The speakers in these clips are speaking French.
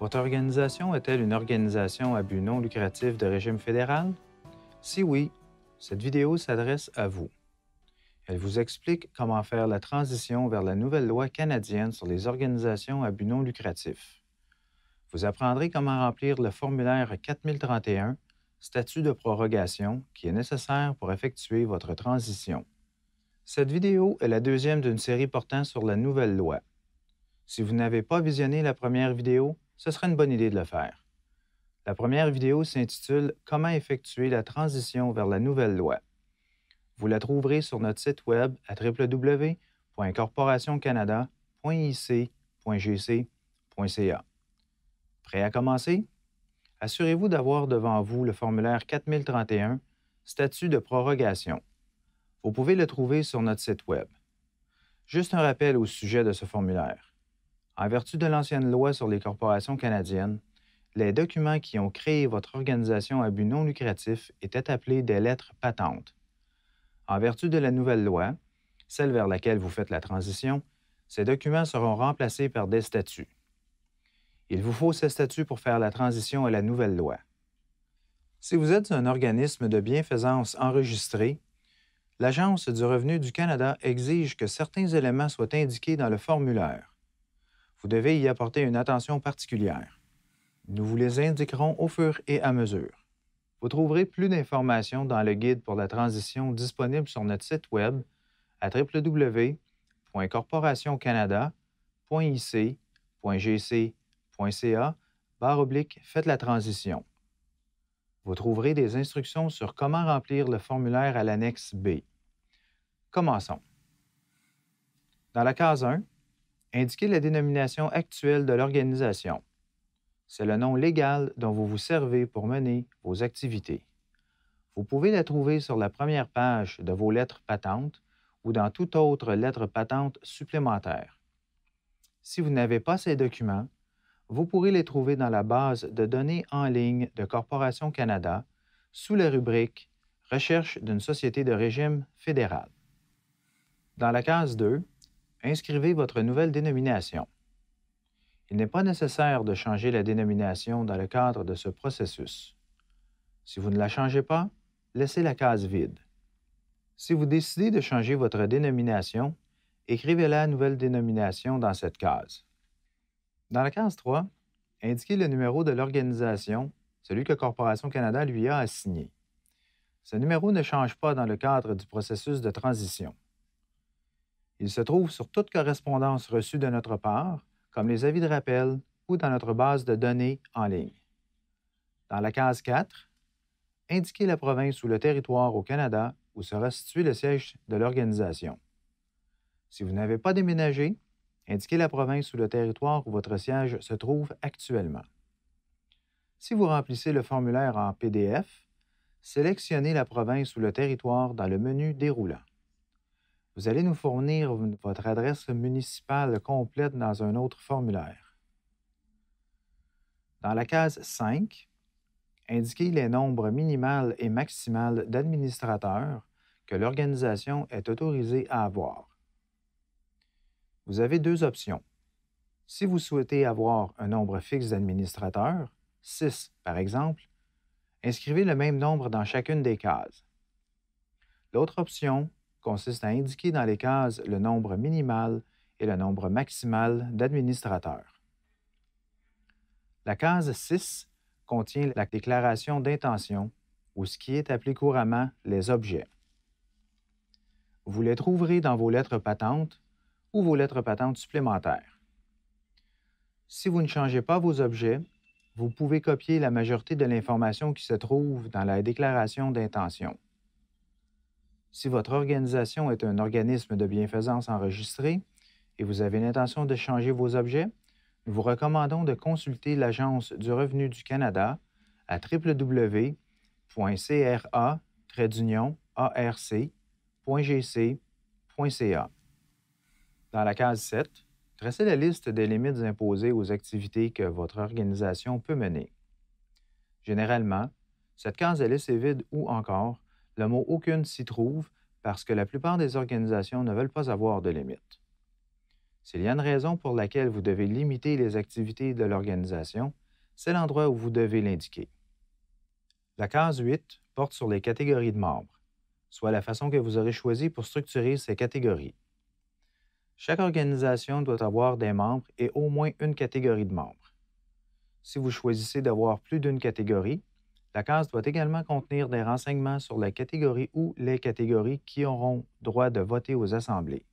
Votre organisation est-elle une organisation à but non lucratif de régime fédéral? Si oui, cette vidéo s'adresse à vous. Elle vous explique comment faire la transition vers la nouvelle loi canadienne sur les organisations à but non lucratif. Vous apprendrez comment remplir le formulaire 4031, statut de prorogation, qui est nécessaire pour effectuer votre transition. Cette vidéo est la deuxième d'une série portant sur la nouvelle loi. Si vous n'avez pas visionné la première vidéo, ce serait une bonne idée de le faire. La première vidéo s'intitule « Comment effectuer la transition vers la nouvelle loi ». Vous la trouverez sur notre site web à www.corporationcanada.ic.gc.ca. Prêt à commencer? Assurez-vous d'avoir devant vous le formulaire 4031, statut de prorogation. Vous pouvez le trouver sur notre site web. Juste un rappel au sujet de ce formulaire. En vertu de l'ancienne loi sur les corporations canadiennes, les documents qui ont créé votre organisation à but non lucratif étaient appelés des lettres patentes. En vertu de la nouvelle loi, celle vers laquelle vous faites la transition, ces documents seront remplacés par des statuts. Il vous faut ces statuts pour faire la transition à la nouvelle loi. Si vous êtes un organisme de bienfaisance enregistré, l'Agence du revenu du Canada exige que certains éléments soient indiqués dans le formulaire. Vous devez y apporter une attention particulière. Nous vous les indiquerons au fur et à mesure. Vous trouverez plus d'informations dans le guide pour la transition disponible sur notre site web à www.corporationcanada.ic.gc.ca/faites la transition. Vous trouverez des instructions sur comment remplir le formulaire à l'annexe B. Commençons. Dans la case 1, indiquez la dénomination actuelle de l'organisation. C'est le nom légal dont vous vous servez pour mener vos activités. Vous pouvez la trouver sur la première page de vos lettres patentes ou dans toute autre lettre patente supplémentaire. Si vous n'avez pas ces documents, vous pourrez les trouver dans la base de données en ligne de Corporation Canada sous la rubrique « Recherche d'une société de régime fédéral ». Dans la case 2, inscrivez votre nouvelle dénomination. Il n'est pas nécessaire de changer la dénomination dans le cadre de ce processus. Si vous ne la changez pas, laissez la case vide. Si vous décidez de changer votre dénomination, écrivez la nouvelle dénomination dans cette case. Dans la case 3, indiquez le numéro de l'organisation, celui que Corporation Canada lui a assigné. Ce numéro ne change pas dans le cadre du processus de transition. Il se trouve sur toute correspondance reçue de notre part, comme les avis de rappel ou dans notre base de données en ligne. Dans la case 4, indiquez la province ou le territoire au Canada où sera situé le siège de l'organisation. Si vous n'avez pas déménagé, indiquez la province ou le territoire où votre siège se trouve actuellement. Si vous remplissez le formulaire en PDF, sélectionnez la province ou le territoire dans le menu déroulant. Vous allez nous fournir votre adresse municipale complète dans un autre formulaire. Dans la case 5, indiquez les nombres minimal et maximal d'administrateurs que l'organisation est autorisée à avoir. Vous avez deux options. Si vous souhaitez avoir un nombre fixe d'administrateurs, 6 par exemple, inscrivez le même nombre dans chacune des cases. L'autre option consiste à indiquer dans les cases le nombre minimal et le nombre maximal d'administrateurs. La case 6 contient la déclaration d'intention ou ce qui est appelé couramment les objets. Vous les trouverez dans vos lettres patentes ou vos lettres patentes supplémentaires. Si vous ne changez pas vos objets, vous pouvez copier la majorité de l'information qui se trouve dans la déclaration d'intention. Si votre organisation est un organisme de bienfaisance enregistré et vous avez l'intention de changer vos objets, nous vous recommandons de consulter l'Agence du revenu du Canada à www.cra-arc.gc.ca. Dans la case 7, tracez la liste des limites imposées aux activités que votre organisation peut mener. Généralement, cette case est laissée vide ou encore le mot « aucune » s'y trouve parce que la plupart des organisations ne veulent pas avoir de limite. S'il y a une raison pour laquelle vous devez limiter les activités de l'organisation, c'est l'endroit où vous devez l'indiquer. La case 8 porte sur les catégories de membres, soit la façon que vous aurez choisi pour structurer ces catégories. Chaque organisation doit avoir des membres et au moins une catégorie de membres. Si vous choisissez d'avoir plus d'une catégorie, la case doit également contenir des renseignements sur la catégorie ou les catégories qui auront droit de voter aux assemblées.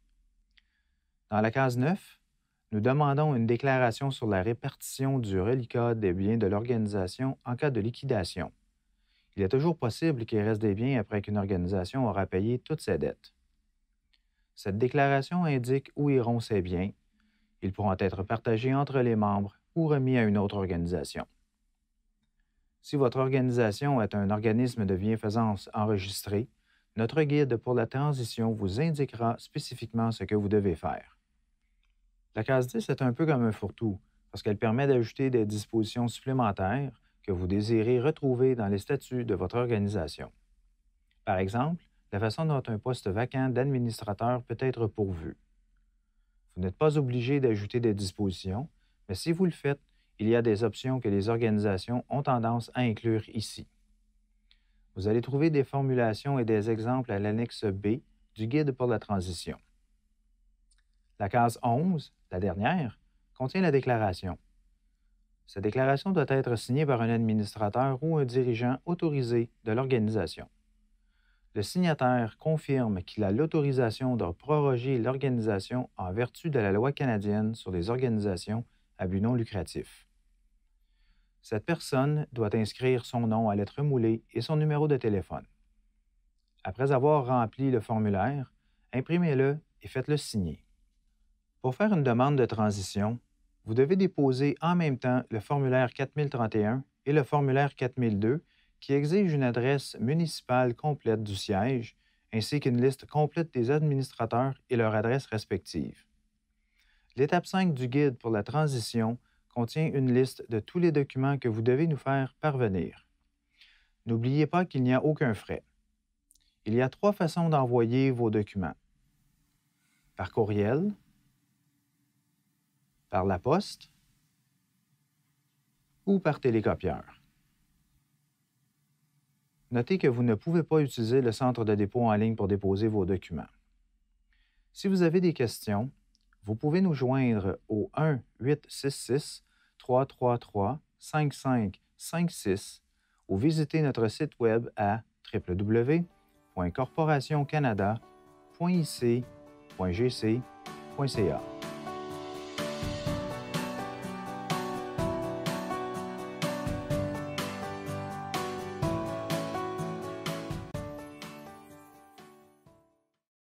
Dans la case 9, nous demandons une déclaration sur la répartition du reliquat des biens de l'organisation en cas de liquidation. Il est toujours possible qu'il reste des biens après qu'une organisation aura payé toutes ses dettes. Cette déclaration indique où iront ces biens. Ils pourront être partagés entre les membres ou remis à une autre organisation. Si votre organisation est un organisme de bienfaisance enregistré, notre guide pour la transition vous indiquera spécifiquement ce que vous devez faire. La case 10 est un peu comme un fourre-tout, parce qu'elle permet d'ajouter des dispositions supplémentaires que vous désirez retrouver dans les statuts de votre organisation. Par exemple, la façon dont un poste vacant d'administrateur peut être pourvu. Vous n'êtes pas obligé d'ajouter des dispositions, mais si vous le faites, il y a des options que les organisations ont tendance à inclure ici. Vous allez trouver des formulations et des exemples à l'annexe B du Guide pour la transition. La case 11, la dernière, contient la déclaration. Cette déclaration doit être signée par un administrateur ou un dirigeant autorisé de l'organisation. Le signataire confirme qu'il a l'autorisation de proroger l'organisation en vertu de la loi canadienne sur les organisations à but non lucratif. Cette personne doit inscrire son nom à lettre moulée et son numéro de téléphone. Après avoir rempli le formulaire, imprimez-le et faites-le signer. Pour faire une demande de transition, vous devez déposer en même temps le formulaire 4031 et le formulaire 4002 qui exige une adresse municipale complète du siège ainsi qu'une liste complète des administrateurs et leur adresse respective. L'étape 5 du guide pour la transition contient une liste de tous les documents que vous devez nous faire parvenir. N'oubliez pas qu'il n'y a aucun frais. Il y a 3 façons d'envoyer vos documents. Par courriel, par la poste ou par télécopieur. Notez que vous ne pouvez pas utiliser le centre de dépôt en ligne pour déposer vos documents. Si vous avez des questions, vous pouvez nous joindre au 1-866-333-5556 ou visiter notre site web à www.corporationcanada.ic.gc.ca.